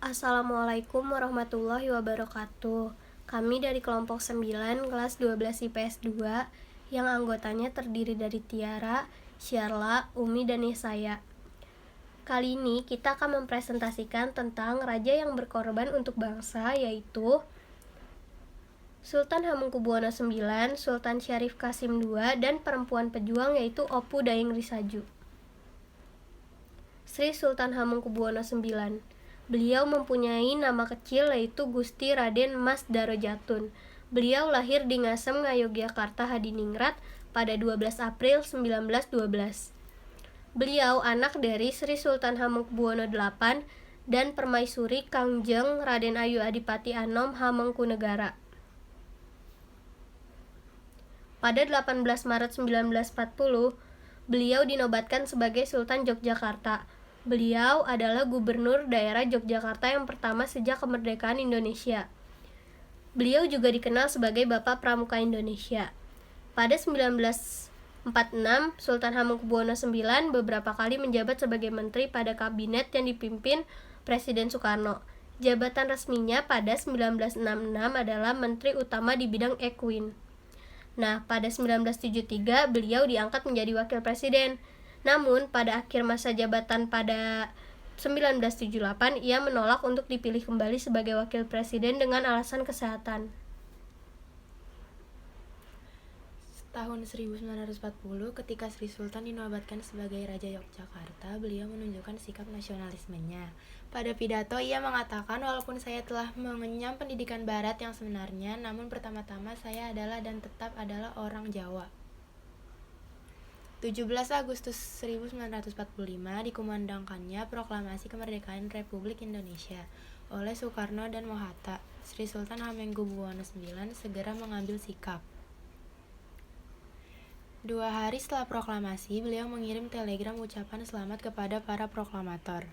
Assalamualaikum warahmatullahi wabarakatuh. Kami dari kelompok 9 kelas 12 IPS 2 yang anggotanya terdiri dari Tiara, Syarla, Umi, dan Yesaya. Kali ini kita akan mempresentasikan tentang raja yang berkorban untuk bangsa, yaitu Sultan Hamengkubuwono IX, Sultan Syarif Qasim II, dan perempuan pejuang yaitu Opu Daeng Risaju. Sri Sultan Hamengkubuwono IX. Beliau mempunyai nama kecil yaitu Gusti Raden Mas Darojatun. Beliau lahir di Ngasem, Ngayogyakarta, Hadiningrat pada 12 April 1912. Beliau anak dari Sri Sultan Hamengkubuwono VIII dan Permaisuri Kangjeng Raden Ayu Adipati Anom Hamengkunegara. Pada 18 Maret 1940, beliau dinobatkan sebagai Sultan Yogyakarta. Beliau adalah gubernur daerah Yogyakarta yang pertama sejak kemerdekaan Indonesia. Beliau juga dikenal sebagai Bapak Pramuka Indonesia. Pada 1946, Sultan Hamengkubuwono IX beberapa kali menjabat sebagai menteri pada kabinet yang dipimpin Presiden Soekarno. Jabatan resminya pada 1966 adalah Menteri Utama di bidang Equine. Nah, pada 1973 beliau diangkat menjadi wakil presiden. Namun, pada akhir masa jabatan pada 1978, ia menolak untuk dipilih kembali sebagai wakil presiden dengan alasan kesehatan. Tahun 1940, ketika Sri Sultan dinobatkan sebagai Raja Yogyakarta, beliau menunjukkan sikap nasionalismenya. Pada pidato, ia mengatakan, walaupun saya telah mengenyam pendidikan barat yang sebenarnya, namun pertama-tama saya adalah dan tetap adalah orang Jawa. 17 Agustus 1945 dikumandangkannya Proklamasi Kemerdekaan Republik Indonesia oleh Soekarno dan Mohatta. Sri Sultan Hamengkubuwono IX segera mengambil sikap. 2 hari setelah proklamasi, beliau mengirim telegram ucapan selamat kepada para proklamator.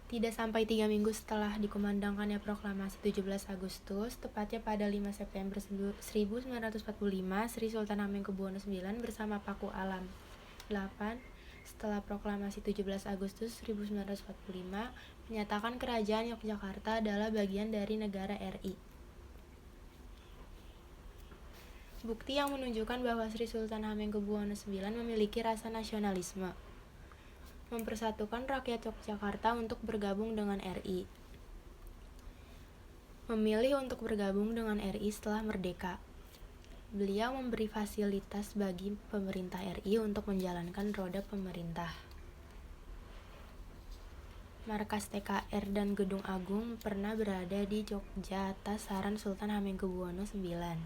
Tidak sampai 3 minggu setelah dikumandangkannya proklamasi 17 Agustus, tepatnya pada 5 September 1945, Sri Sultan Hamengkubuwono IX bersama Paku Alam 8 setelah proklamasi 17 Agustus 1945 menyatakan kerajaan Yogyakarta adalah bagian dari negara RI. Bukti yang menunjukkan bahwa Sri Sultan Hamengkubuwono IX memiliki rasa nasionalisme, mempersatukan rakyat Yogyakarta untuk bergabung dengan RI. Memilih untuk bergabung dengan RI setelah merdeka. Beliau memberi fasilitas bagi pemerintah RI untuk menjalankan roda pemerintah. Markas TKR dan Gedung Agung pernah berada di Jogja atas saran Sultan Hamengkubuwono IX.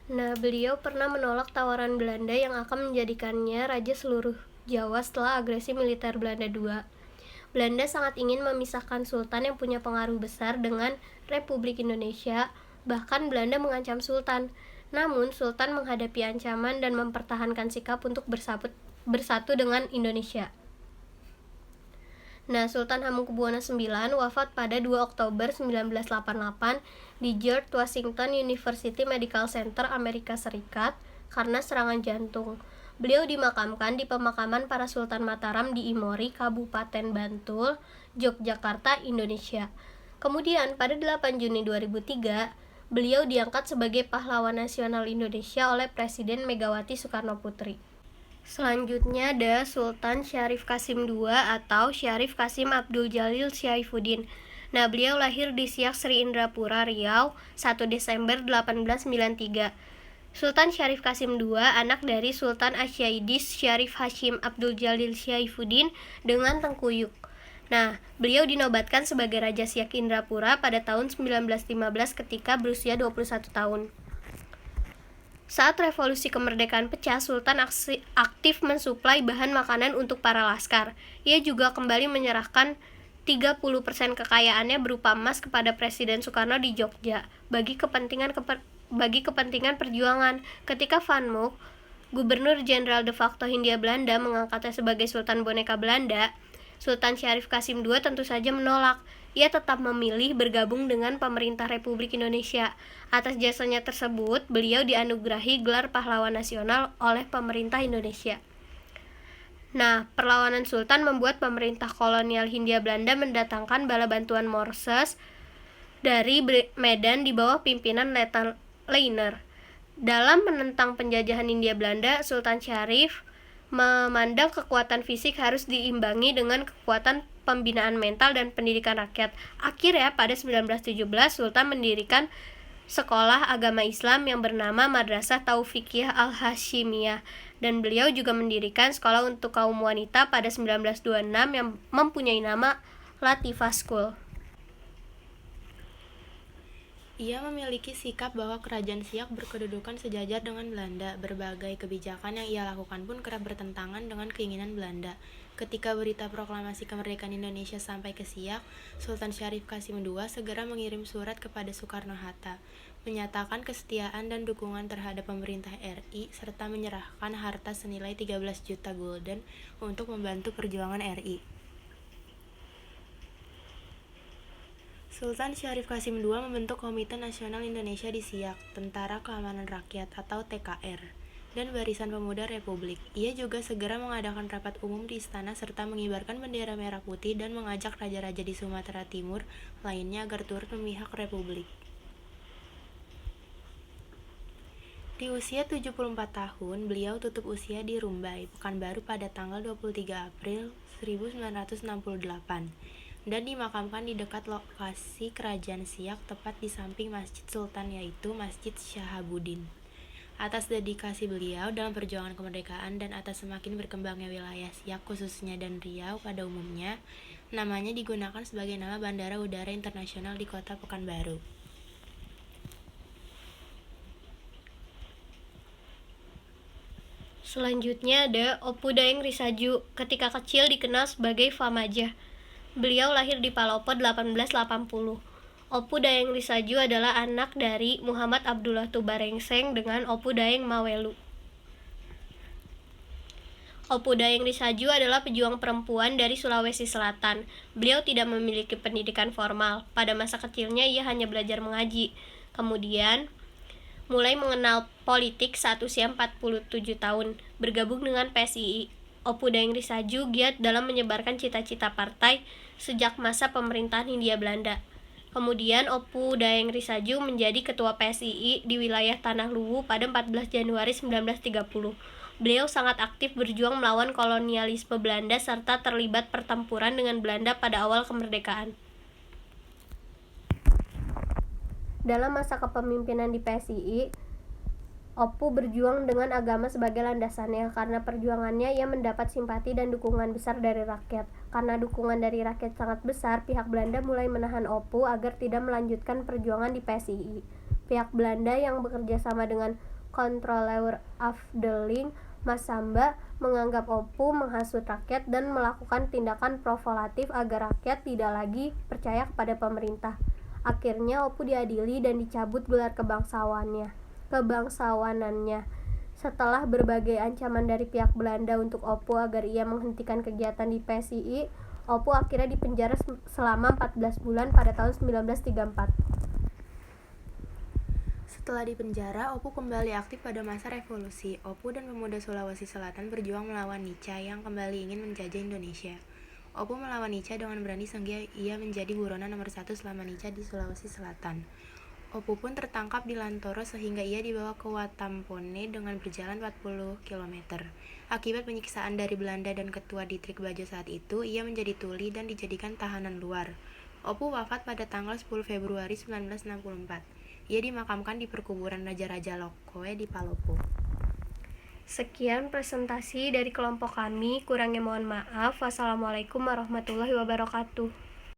Nah, beliau pernah menolak tawaran Belanda yang akan menjadikannya raja seluruh Jawa setelah agresi militer Belanda II. Belanda sangat ingin memisahkan Sultan yang punya pengaruh besar dengan Republik Indonesia, bahkan Belanda mengancam Sultan. Namun, Sultan menghadapi ancaman dan mempertahankan sikap untuk bersatu dengan Indonesia. Nah, Sultan Hamengkubuwono IX wafat pada 2 Oktober 1988 di George Washington University Medical Center, Amerika Serikat karena serangan jantung. Beliau dimakamkan di pemakaman para Sultan Mataram di Imori, Kabupaten Bantul, Yogyakarta, Indonesia. Kemudian pada 8 Juni 2003, beliau diangkat sebagai pahlawan nasional Indonesia oleh Presiden Megawati Soekarno Putri. Selanjutnya ada Sultan Syarif Qasim II atau Syarif Qasim Abdul Jalil Syaifuddin. Nah, beliau lahir di Siak Sri Indrapura, Riau, 1 Desember 1893. Sultan Syarif Qasim II anak dari Sultan Asyaidis Syarif Hashim Abdul Jalil Syaifuddin dengan Tengkuyuk. Nah, beliau dinobatkan sebagai Raja Siak Indrapura pada tahun 1915 ketika berusia 21 tahun. Saat revolusi kemerdekaan pecah, Sultan aktif mensuplai bahan makanan untuk para laskar. Ia juga kembali menyerahkan 30% kekayaannya berupa emas kepada Presiden Soekarno di Jogja bagi kepentingan perjuangan. Ketika Van Mook, Gubernur Jenderal de facto Hindia Belanda, mengangkatnya sebagai Sultan Boneka Belanda, Sultan Syarif Qasim II tentu saja menolak. Ia tetap memilih bergabung dengan pemerintah Republik Indonesia. Atas jasanya tersebut, beliau dianugerahi gelar pahlawan nasional oleh pemerintah Indonesia. Nah, perlawanan Sultan membuat pemerintah kolonial Hindia Belanda mendatangkan bala bantuan Morses dari Medan di bawah pimpinan Leiner. Dalam menentang penjajahan Hindia Belanda, Sultan Syarif memandang kekuatan fisik harus diimbangi dengan kekuatan pembinaan mental dan pendidikan rakyat. Akhirnya pada 1917 Sultan mendirikan sekolah agama Islam yang bernama Madrasah Taufikiyah Al-Hashimiyah, dan beliau juga mendirikan sekolah untuk kaum wanita pada 1926 yang mempunyai nama Latifah School. Ia memiliki sikap bahwa kerajaan Siak berkedudukan sejajar dengan Belanda. Berbagai kebijakan yang ia lakukan pun kerap bertentangan dengan keinginan Belanda. Ketika berita proklamasi kemerdekaan Indonesia sampai ke Siak, Sultan Syarif Qasim II segera mengirim surat kepada Soekarno-Hatta, menyatakan kesetiaan dan dukungan terhadap pemerintah RI, serta menyerahkan harta senilai 13 juta gulden untuk membantu perjuangan RI. Sultan Syarif Qasim II membentuk Komite Nasional Indonesia di Siak, Tentara Keamanan Rakyat atau TKR, dan Barisan Pemuda Republik. Ia juga segera mengadakan rapat umum di istana serta mengibarkan bendera merah putih dan mengajak raja-raja di Sumatera Timur lainnya agar turut memihak Republik. Di usia 74 tahun, beliau tutup usia di Rumbai, Pekanbaru pada tanggal 23 April 1968. Dan dimakamkan di dekat lokasi kerajaan Siak tepat di samping Masjid Sultan, yaitu Masjid Syahabuddin. Atas dedikasi beliau dalam perjuangan kemerdekaan dan atas semakin berkembangnya wilayah Siak khususnya dan Riau pada umumnya, namanya digunakan sebagai nama Bandara Udara Internasional di kota Pekanbaru. Selanjutnya ada Opu Daeng Risaju, ketika kecil dikenal sebagai Famajah. Beliau lahir di Palopo 1880. Opu Daeng Risaju adalah anak dari Muhammad Abdullah Tubarengseng dengan Opu Daeng Mawelu. Opu Daeng Risaju adalah pejuang perempuan dari Sulawesi Selatan. Beliau tidak memiliki pendidikan formal. Pada masa kecilnya ia hanya belajar mengaji. Kemudian mulai mengenal politik saat usia 47 tahun, bergabung dengan PSII. Opu Daeng Risaju giat dalam menyebarkan cita-cita partai sejak masa pemerintahan Hindia Belanda. Kemudian Opu Daeng Risaju menjadi ketua PSII di wilayah Tanah Luwu pada 14 Januari 1930. Beliau sangat aktif berjuang melawan kolonialisme Belanda serta terlibat pertempuran dengan Belanda pada awal kemerdekaan. Dalam masa kepemimpinan di PSII, Opu berjuang dengan agama sebagai landasannya. Karena perjuangannya, ia mendapat simpati dan dukungan besar dari rakyat. Karena dukungan dari rakyat sangat besar, pihak Belanda mulai menahan Opu agar tidak melanjutkan perjuangan di PSII. Pihak Belanda yang bekerja sama dengan Controller Afdeling Masamba menganggap Opu menghasut rakyat dan melakukan tindakan provokatif agar rakyat tidak lagi percaya kepada pemerintah. Akhirnya Opu diadili dan dicabut gelar kebangsawanannya. Setelah berbagai ancaman dari pihak Belanda untuk Opu agar ia menghentikan kegiatan di PSII, Opu akhirnya dipenjara selama 14 bulan pada tahun 1934. Setelah dipenjara, Opu kembali aktif pada masa revolusi. Opu dan pemuda Sulawesi Selatan berjuang melawan Nica yang kembali ingin menjajah Indonesia. Opu melawan Nica dengan berani sehingga ia menjadi buronan nomor 1 selama Nica di Sulawesi Selatan. Opu pun tertangkap di Lantoro sehingga ia dibawa ke Watampone dengan berjalan 40 km. Akibat penyiksaan dari Belanda dan ketua Distrik Bajo saat itu, ia menjadi tuli dan dijadikan tahanan luar. Opu wafat pada tanggal 10 Februari 1964. Ia dimakamkan di perkuburan Raja-Raja Lokoe di Palopo. Sekian presentasi dari kelompok kami, kurangnya mohon maaf. Wassalamualaikum warahmatullahi wabarakatuh.